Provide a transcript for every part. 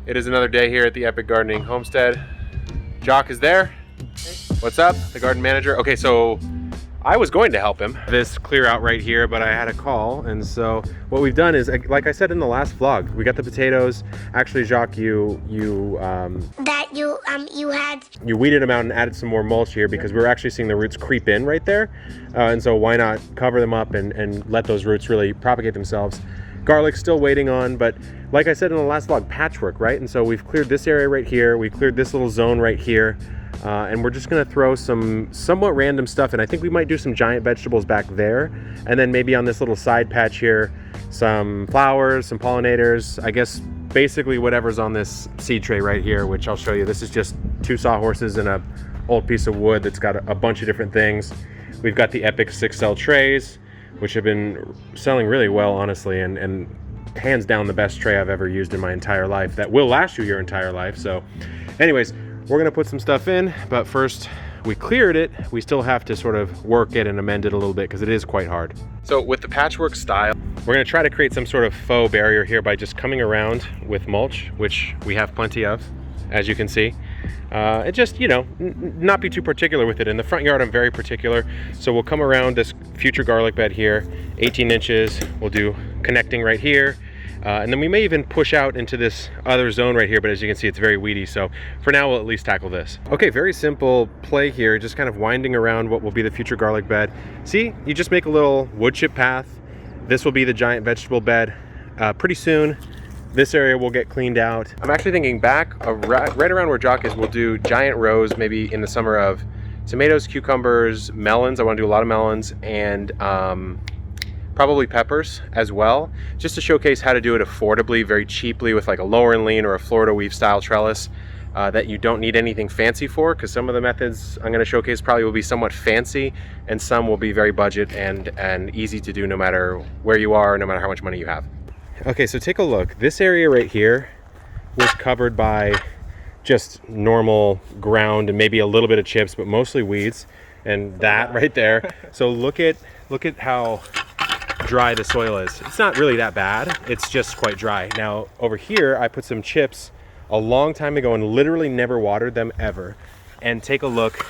It is another day here at the Epic Gardening Homestead. Jock is there. What's up? The garden manager. Okay, so I was going to help him this clear out right here, but I had a call, and so what we've done is, like I said in the last vlog, we got the potatoes. Actually, Jacques, you weeded them out and added some more mulch here because we were actually seeing the roots creep in right there, and so why not cover them up and let those roots really propagate themselves. Garlic's still waiting on, but like I said in the last vlog, patchwork, right? And so we've cleared this area right here, we cleared this little zone right here. And we're just gonna throw some somewhat random stuff, and I think we might do some giant vegetables back there, and then maybe on this little side patch here, some flowers, some pollinators, I guess basically whatever's on this seed tray right here, which I'll show you. This is just 2 sawhorses and a old piece of wood that's got a bunch of different things. We've got the Epic 6L trays, which have been selling really well, honestly, and hands down the best tray I've ever used in my entire life. That will last you your entire life. So anyways, we're gonna put some stuff in, but first we cleared it. We still have to sort of work it and amend it a little bit because it is quite hard. So with the patchwork style, we're gonna try to create some sort of faux barrier here by just coming around with mulch, which we have plenty of, as you can see. And just, you know, not be too particular with it. In the front yard, I'm very particular. So we'll come around this future garlic bed here, 18 inches. We'll do connecting right here. And then we may even push out into this other zone right here, but as you can see, it's very weedy. So for now, we'll at least tackle this. Okay, very simple play here, just kind of winding around what will be the future garlic bed. See, you just make a little wood chip path. This will be the giant vegetable bed. Pretty soon, this area will get cleaned out. I'm actually thinking back right around where Jock is, we'll do giant rows maybe in the summer of tomatoes, cucumbers, melons. I want to do a lot of melons, and probably peppers as well, just to showcase how to do it affordably, very cheaply, with like a lower and lean or a Florida weave style trellis that you don't need anything fancy for, because some of the methods I'm going to showcase probably will be somewhat fancy, and some will be very budget and easy to do no matter where you are, no matter how much money you have. Okay, so take a look. This area right here was covered by just normal ground and maybe a little bit of chips, but mostly weeds, and that right there. So look at how dry the soil is. It's not really that bad. It's just quite dry. Now over here, I put some chips a long time ago and literally never watered them ever. And take a look,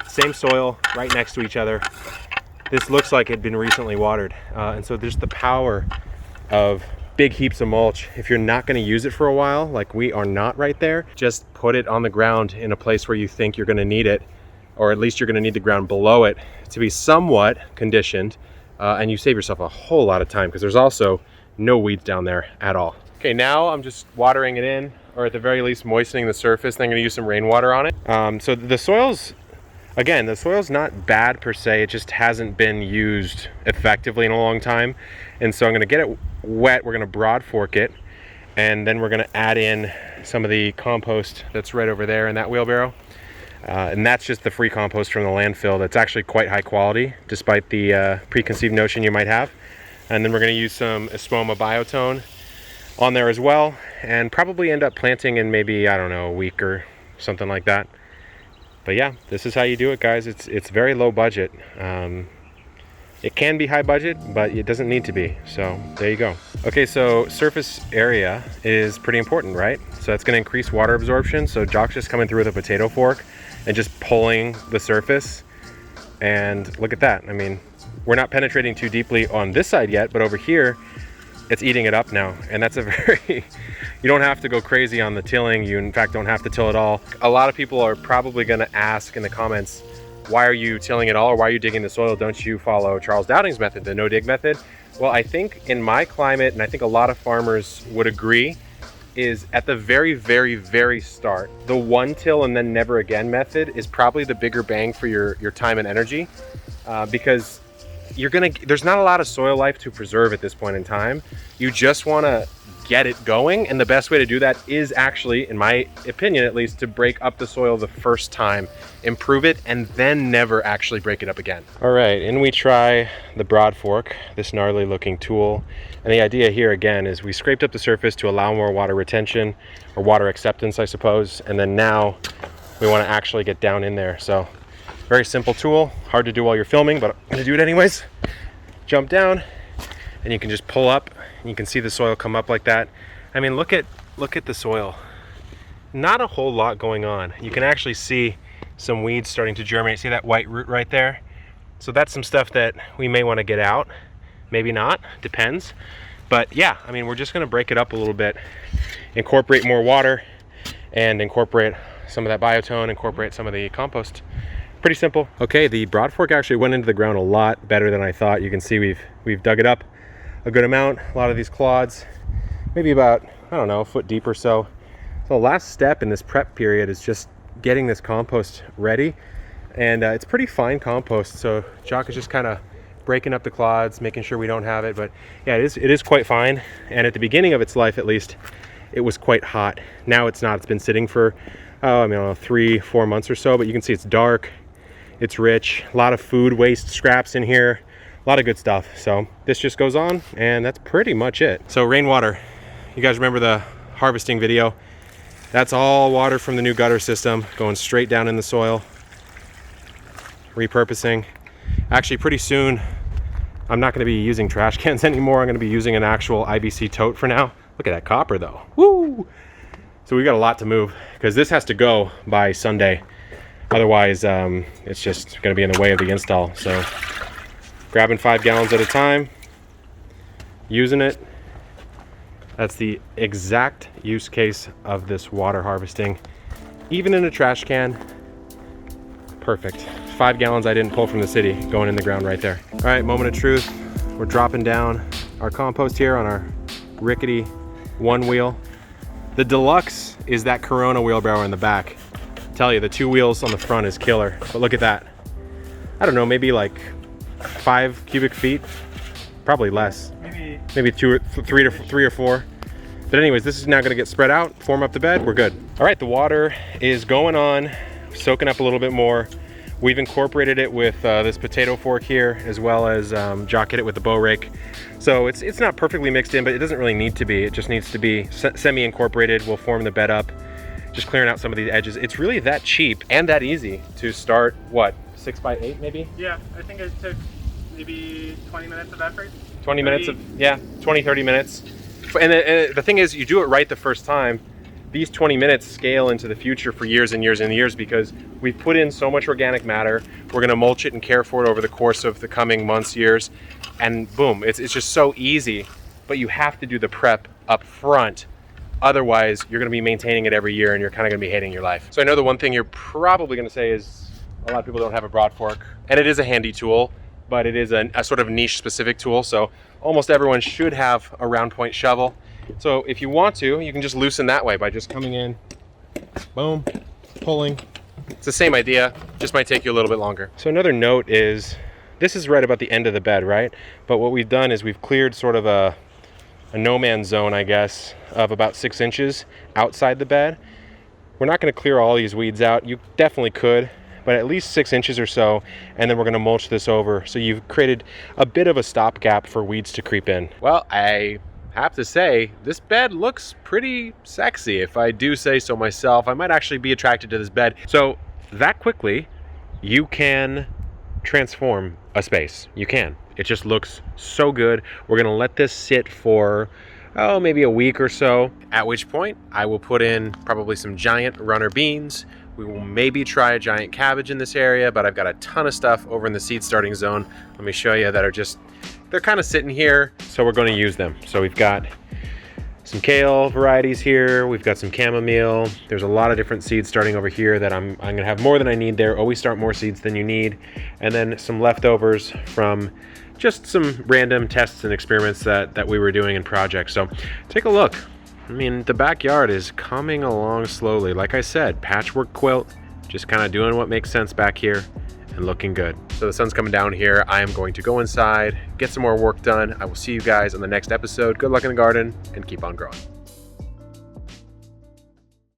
same soil right next to each other. This looks like it'd been recently watered. And so there's the power of big heaps of mulch. If you're not going to use it for a while, like we are not right there, just put it on the ground in a place where you think you're going to need it, or at least you're going to need the ground below it to be somewhat conditioned, and you save yourself a whole lot of time because there's also no weeds down there at all. Okay, now I'm just watering it in, or at the very least moistening the surface, and I'm going to use some rainwater on it. So the soil's, again, the soil's not bad per se, it just hasn't been used effectively in a long time. And so I'm going to get it wet, we're going to Broadfork it, and then we're going to add in some of the compost that's right over there in that wheelbarrow. And that's just the free compost from the landfill that's actually quite high quality, despite the preconceived notion you might have. And then we're going to use some Espoma Biotone on there as well, and probably end up planting in maybe, I don't know, a week or something like that. But yeah, this is how you do it, guys. It's very low budget. It can be high budget, but it doesn't need to be. So there you go. Okay, so surface area is pretty important, right? So it's going to increase water absorption. So Jock's just coming through with a potato fork and just pulling the surface. And look at that. I mean, we're not penetrating too deeply on this side yet, but over here, it's eating it up now. And that's a very, you don't have to go crazy on the tilling. You in fact don't have to till at all. A lot of people are probably going to ask in the comments, why are you tilling at all, or why are you digging the soil? Don't you follow Charles Dowding's method, the no dig method? Well, I think in my climate, and I think a lot of farmers would agree, is at the very, very, very start, the one till and then never again method is probably the bigger bang for your time and energy, because there's not a lot of soil life to preserve at this point in time. You just want to get it going, and the best way to do that is actually, in my opinion at least, to break up the soil the first time, improve it, and then never actually break it up again. All right, and we try the Broadfork, this gnarly looking tool, and the idea here again is we scraped up the surface to allow more water retention, or water acceptance I suppose, and then now we want to actually get down in there. So very simple tool, hard to do while you're filming, but I'm gonna do it anyways. Jump down, and you can just pull up, and you can see the soil come up like that. I mean, look at Look at the soil. Not a whole lot going on. You can actually see some weeds starting to germinate. See that white root right there? So that's some stuff that we may want to get out. Maybe not, depends. But yeah, I mean, we're just gonna break it up a little bit, incorporate more water, and incorporate some of that biotone, incorporate some of the compost. Pretty simple. Okay, the Broadfork actually went into the ground a lot better than I thought. You can see we've dug it up a good amount. A lot of these clods, maybe about, I don't know, a foot deep or so. So the last step in this prep period is just getting this compost ready. And it's pretty fine compost. So Jock is just kind of breaking up the clods, making sure we don't have it. But yeah, it is quite fine. And at the beginning of its life, at least, it was quite hot. Now it's not. It's been sitting for, I don't know, 3-4 months or so. But you can see it's dark, it's rich, a lot of food waste scraps in here, a lot of good stuff. So this just goes on, and that's pretty much it. So Rainwater, you guys remember the harvesting video? That's all water from the new gutter system going straight down in the soil. Repurposing. Actually, pretty soon, I'm not going to be using trash cans anymore. I'm going to be using an actual IBC tote for now. Look at that copper though. Woo! So we got a lot to move because this has to go by Sunday. Otherwise, it's just going to be in the way of the install. So grabbing 5 gallons at a time, using it. That's the exact use case of this water harvesting. Even in a trash can, perfect. 5 gallons I didn't pull from the city going in the ground right there. All right, moment of truth. We're dropping down our compost here on our rickety one wheel. The deluxe is that Corona wheelbarrow in the back. Tell you, the 2 wheels on the front is killer. But look at that. I don't know, maybe like 5 cubic feet, probably less. Maybe 3 or 4. But anyways, this is now going to get spread out, form up the bed. We're good. All right, the water is going on, soaking up a little bit more. We've incorporated it with this potato fork here, as well as Jock hit it with the bow rake. So it's not perfectly mixed in, but it doesn't really need to be. It just needs to be semi-incorporated. We'll form the bed up, just clearing out some of these edges. It's really that cheap and that easy to start, what, 6 by 8 maybe? Yeah, I think it took maybe 20 minutes of effort. 20 minutes of, yeah, 20, 30 minutes. And the thing is, you do it right the first time. These 20 minutes scale into the future for years and years and years because we've put in so much organic matter. We're gonna mulch it and care for it over the course of the coming months, years, and boom, it's just so easy. But you have to do the prep up front. Otherwise, you're gonna be maintaining it every year and you're kind of gonna be hating your life. So I know the one thing you're probably gonna say is a lot of people don't have a Broadfork, and it is a handy tool, but it is a sort of niche specific tool. So almost everyone should have a round point shovel. So if you want to, you can just loosen that way by just coming in, boom, pulling. It's the same idea, just might take you a little bit longer. So another note is, this is right about the end of the bed, right? But what we've done is we've cleared sort of a no man's zone, I guess, of about 6 inches outside the bed. We're not gonna clear all these weeds out. You definitely could, but at least 6 inches or so, and then we're gonna mulch this over. So you've created a bit of a stopgap for weeds to creep in. Well, I have to say, this bed looks pretty sexy. If I do say so myself, I might actually be attracted to this bed. So that quickly, you can transform a space. You can. It just looks so good. We're gonna let this sit for, oh, maybe a week or so, at which point I will put in probably some giant runner beans. We will maybe try a giant cabbage in this area, but I've got a ton of stuff over in the seed starting zone. Let me show you that are just, they're kind of sitting here, so we're going to use them. So we've got some kale varieties here. We've got some chamomile. There's a lot of different seeds starting over here that I'm going to have more than I need there. Always start more seeds than you need. And then some leftovers from just some random tests and experiments that we were doing in projects. So take a look. I mean, the backyard is coming along slowly. Like I said, patchwork quilt, just kind of doing what makes sense back here and looking good. So the sun's coming down here. I am going to go inside, get some more work done. I will see you guys on the next episode. Good luck in the garden and keep on growing.